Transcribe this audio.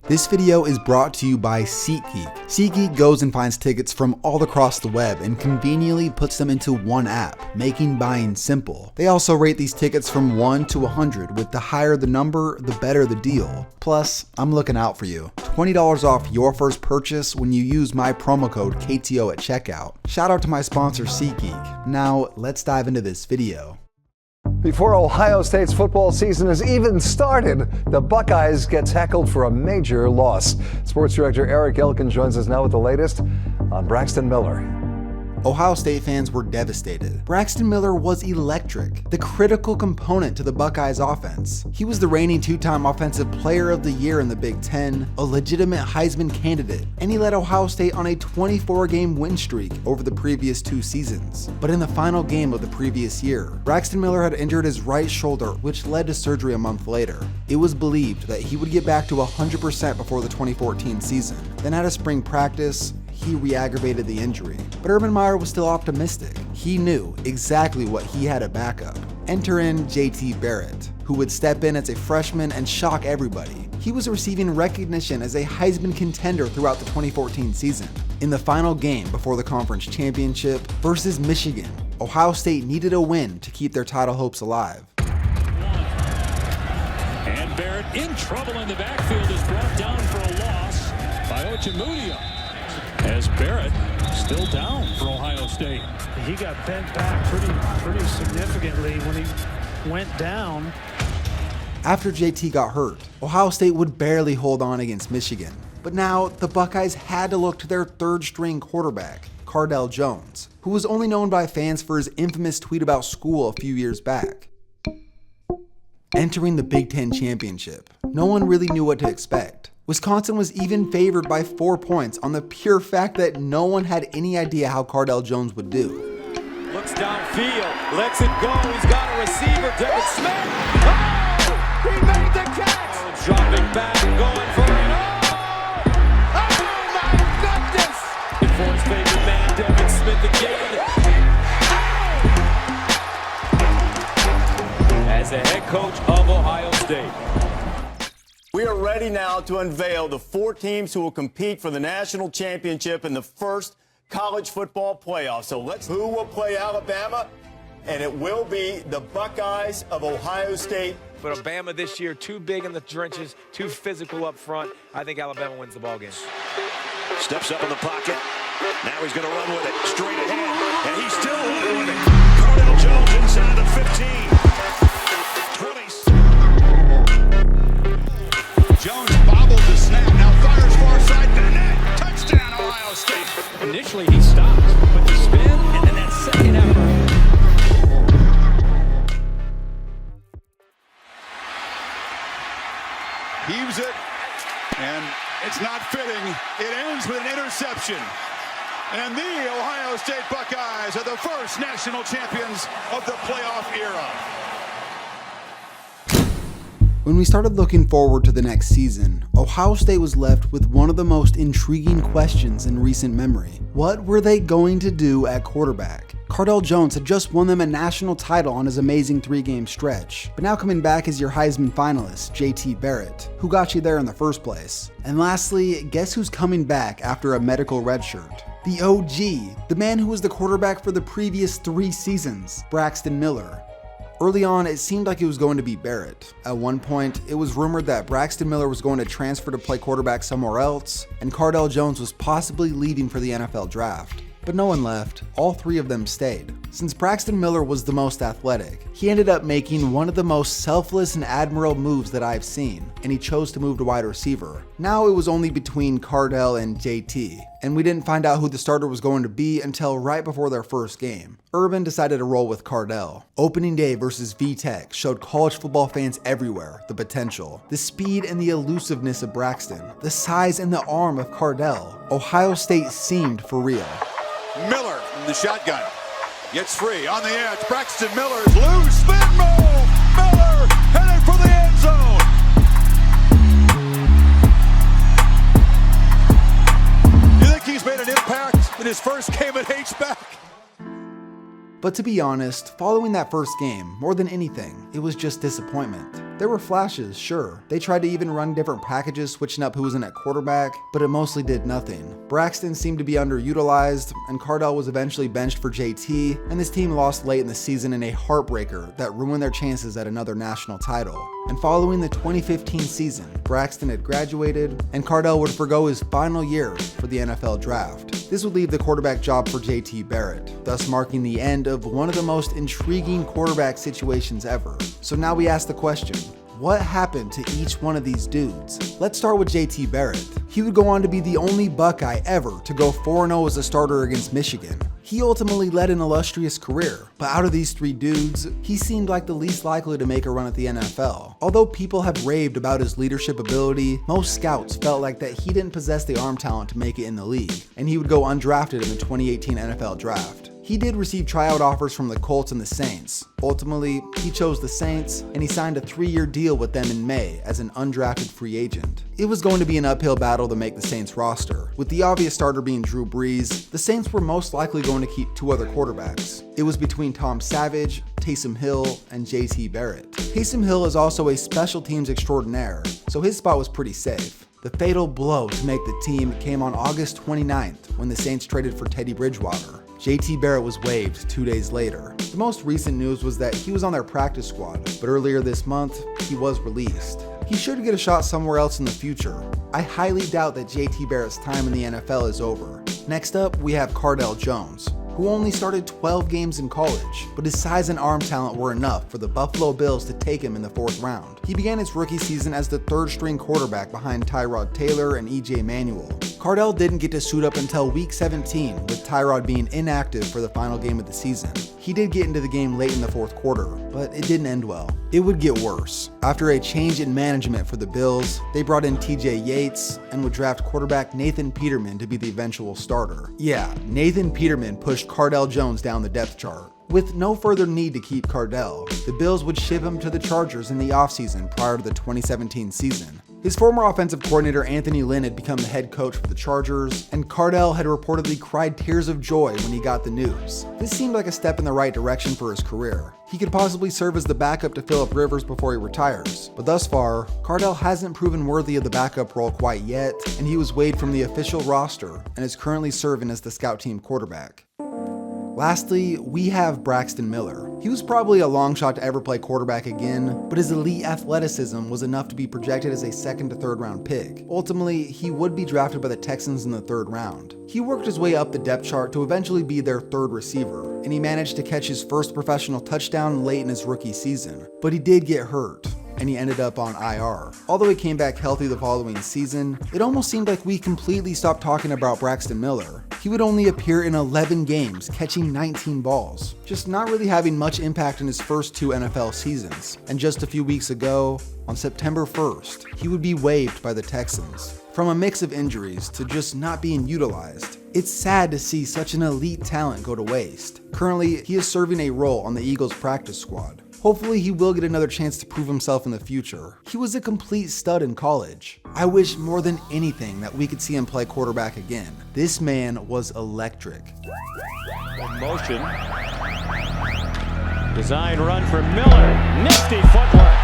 This video is brought to you by SeatGeek. SeatGeek goes and finds tickets from all across the web and conveniently puts them into one app, making buying simple. They also rate these tickets from 1 to 100, with the higher the number, the better the deal. Plus, I'm looking out for you. $20 off your first purchase when you use my promo code KTO at checkout. Shout out to my sponsor SeatGeek. Now, let's dive into this video. Before Ohio State's football season has even started, the Buckeyes get tackled for a major loss. Sports director Eric Elkin joins us now with the latest on Braxton Miller. Ohio State fans were devastated. Braxton Miller was electric, the critical component to the Buckeyes offense. He was the reigning two-time Offensive Player of the Year in the Big Ten, a legitimate Heisman candidate, and he led Ohio State on a 24-game win streak over the previous 2 seasons. But in the final game of the previous year, Braxton Miller had injured his right shoulder, which led to surgery a month later. It was believed that he would get back to 100% before the 2014 season. Then at a spring practice, he re-aggravated the injury. But Urban Meyer was still optimistic. He knew exactly what he had at backup. Enter in JT Barrett, who would step in as a freshman and shock everybody. He was receiving recognition as a Heisman contender throughout the 2014 season. In the final game before the conference championship versus Michigan, Ohio State needed a win to keep their title hopes alive. And Barrett in trouble in the backfield is brought down for a loss by Ochamudia. As Barrett still down for Ohio State. He got bent back pretty significantly when he went down. After JT got hurt, Ohio State would barely hold on against Michigan. But now the Buckeyes had to look to their third-string quarterback, Cardale Jones, who was only known by fans for his infamous tweet about school a few years back. Entering the Big Ten championship, no one really knew what to expect. Wisconsin was even favored by 4 points on the pure fact that no one had any idea how Cardale Jones would do. Looks downfield, lets it go, he's got a receiver, Devin Smith. Oh! He made the catch! Dropping back, going for it. Oh! Oh my goodness! For his favorite man, Devin Smith again. As the head coach of Ohio State. We are ready now to unveil the 4 teams who will compete for the national championship in the first college football playoff. So who will play Alabama? And it will be the Buckeyes of Ohio State. But Alabama this year, too big in the trenches, too physical up front. I think Alabama wins the ball game. Steps up in the pocket. Now he's going to run with it straight ahead. And he's still running with it. Cardale Jones inside the 15. Jones bobbles the snap, now fires far side to the net. Touchdown, Ohio State. Initially he stopped, but the spin and then that second effort. Heaves it, and it's not fitting. It ends with an interception. And the Ohio State Buckeyes are the first national champions of the playoff era. When we started looking forward to the next season, Ohio State was left with one of the most intriguing questions in recent memory. What were they going to do at quarterback? Cardale Jones had just won them a national title on his amazing 3-game stretch, but now coming back is your Heisman finalist, JT Barrett, who got you there in the first place. And lastly, guess who's coming back after a medical redshirt? The OG, the man who was the quarterback for the previous 3 seasons, Braxton Miller. Early on, it seemed like it was going to be Barrett. At one point, it was rumored that Braxton Miller was going to transfer to play quarterback somewhere else, and Cardale Jones was possibly leaving for the NFL draft. But no one left. All 3 of them stayed. Since Braxton Miller was the most athletic, he ended up making one of the most selfless and admirable moves that I've seen, and he chose to move to wide receiver. Now it was only between Cardale and JT, and we didn't find out who the starter was going to be until right before their first game. Urban decided to roll with Cardale. Opening day versus VTech showed college football fans everywhere the potential, the speed and the elusiveness of Braxton, the size and the arm of Cardale. Ohio State seemed for real. Miller in the shotgun. Gets free on the edge. Braxton Miller is loose. Spin move. Miller headed for the end zone. You think he's made an impact in his first game at H-back? But to be honest, following that first game, more than anything, it was just disappointment. There were flashes, sure. They tried to even run different packages, switching up who was in at quarterback, but it mostly did nothing. Braxton seemed to be underutilized, and Cardell was eventually benched for JT, and this team lost late in the season in a heartbreaker that ruined their chances at another national title. And following the 2015 season, Braxton had graduated, and Cardell would forgo his final year for the NFL draft. This would leave the quarterback job for JT Barrett, thus marking the end of one of the most intriguing quarterback situations ever. So now we ask the question, what happened to each one of these dudes? Let's start with JT Barrett. He would go on to be the only Buckeye ever to go 4-0 as a starter against Michigan. He ultimately led an illustrious career, but out of these three dudes, he seemed like the least likely to make a run at the NFL. Although people have raved about his leadership ability, most scouts felt like that he didn't possess the arm talent to make it in the league, and he would go undrafted in the 2018 NFL draft. He did receive tryout offers from the Colts and the Saints. Ultimately, he chose the Saints, and he signed a 3-year deal with them in May as an undrafted free agent. It was going to be an uphill battle to make the Saints roster. With the obvious starter being Drew Brees, the Saints were most likely going to keep two other quarterbacks. It was between Tom Savage, Taysom Hill, and JT Barrett. Taysom Hill is also a special teams extraordinaire, so his spot was pretty safe. The fatal blow to make the team came on August 29th when the Saints traded for Teddy Bridgewater. JT Barrett was waived 2 days later. The most recent news was that he was on their practice squad, but earlier this month, he was released. He should get a shot somewhere else in the future. I highly doubt that JT Barrett's time in the NFL is over. Next up, we have Cardell Jones, who only started 12 games in college, but his size and arm talent were enough for the Buffalo Bills to take him in the 4th round. He began his rookie season as the 3rd-string quarterback behind Tyrod Taylor and EJ Manuel. Cardell didn't get to suit up until week 17, with Tyrod being inactive for the final game of the season. He did get into the game late in the 4th quarter, but it didn't end well. It would get worse. After a change in management for the Bills, they brought in TJ Yates and would draft quarterback Nathan Peterman to be the eventual starter. Yeah, Nathan Peterman pushed Cardell Jones down the depth chart. With no further need to keep Cardell, the Bills would ship him to the Chargers in the offseason prior to the 2017 season. His former offensive coordinator Anthony Lynn had become the head coach for the Chargers, and Cardell had reportedly cried tears of joy when he got the news. This seemed like a step in the right direction for his career. He could possibly serve as the backup to Phillip Rivers before he retires, but thus far, Cardell hasn't proven worthy of the backup role quite yet, and he was waived from the official roster and is currently serving as the scout team quarterback. Lastly, we have Braxton Miller. He was probably a long shot to ever play quarterback again, but his elite athleticism was enough to be projected as a 2nd to 3rd round pick. Ultimately, he would be drafted by the Texans in the 3rd round. He worked his way up the depth chart to eventually be their 3rd receiver, and he managed to catch his first professional touchdown late in his rookie season. But he did get hurt, and he ended up on IR. Although he came back healthy the following season, it almost seemed like we completely stopped talking about Braxton Miller. He would only appear in 11 games, catching 19 balls, just not really having much impact in his first 2 NFL seasons. And just a few weeks ago, on September 1st, he would be waived by the Texans. From a mix of injuries to just not being utilized, it's sad to see such an elite talent go to waste. Currently, he is serving a role on the Eagles practice squad. Hopefully he will get another chance to prove himself in the future. He was a complete stud in college. I wish more than anything that we could see him play quarterback again. This man was electric. In motion. Design run for Miller. Nifty footwork.